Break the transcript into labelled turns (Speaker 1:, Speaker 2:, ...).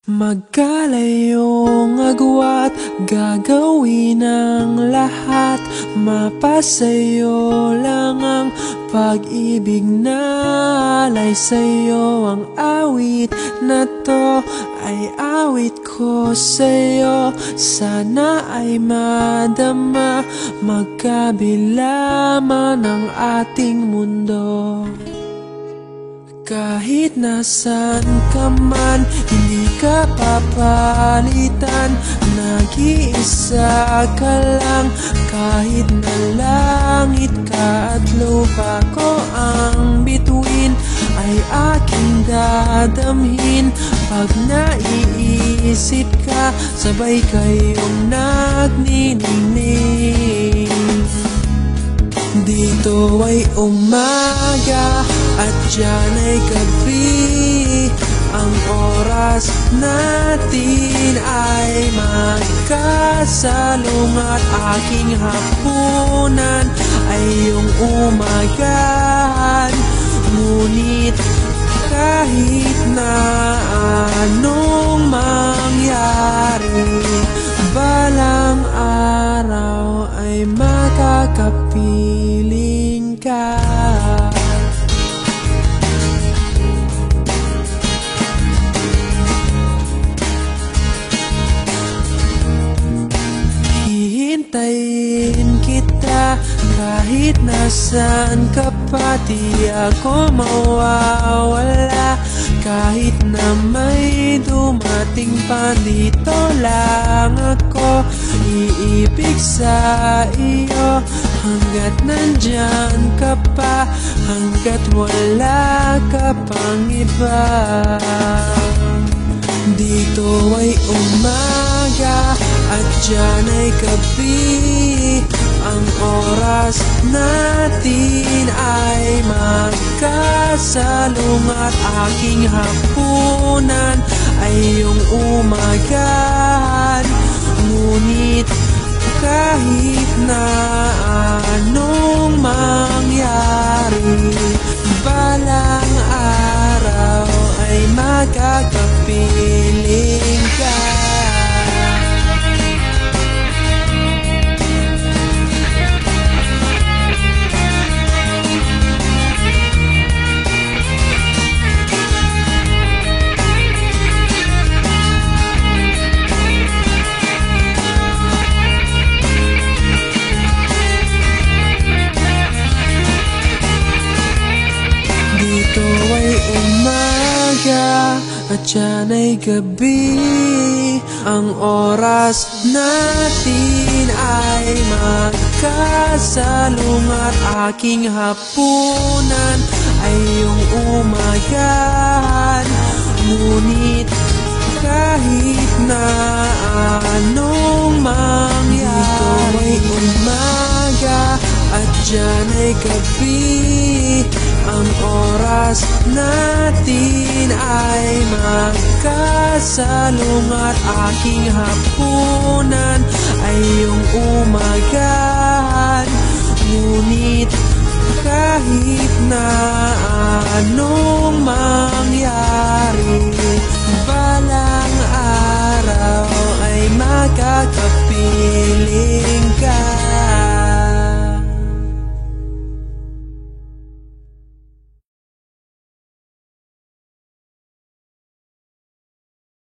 Speaker 1: Magkalayong agwat, gagawin ang lahat. Mapasayo lang ang pag-ibig na alay sa'yo. Ang awit na to ay awit ko sa'yo. Sana ay madama, magkabila man ang ating mundo. Kahit nasan ka man, hindi ka papalitan. Nag-iisa ka lang, kahit na langit ka at lupa ko ang bituin, ay aking dadamhin. Pag naiisip ka, sabay kayong nagniningning. Dito ay umaga at diyan ay gabi. Ang oras natin ay magkasalungat. Aking hapunan ay iyong umagahan. Ngunit kahit na anong mangyari, balang araw ay makakapiling ka. Hihintayin kita kahit nasan ka pa. Di ako mawawala kahit na may dumating pa. Dito lang ako iibig sa iyo hanggat nandyan ka pa, hanggat wala ka pang iba. Dito ay umaga at diyan ay gabi. Ang oras natin ay magkasalungat. Aking hapunan ay iyong umagahan. Ngunit kahit na anong mangyari, balang araw ay magkakapiling ka. Dito ay umaga at diyan ay gabi. Ang oras natin ay magkasalungat. Aking hapunan ay iyong umagahan. Ngunit kahit na anong mangyari, dito ay umaga at diyan ay gabi. Ang oras natin ay magkasalungat. Aking hapunan ay iyong umagahan. Ngunit kahit na ano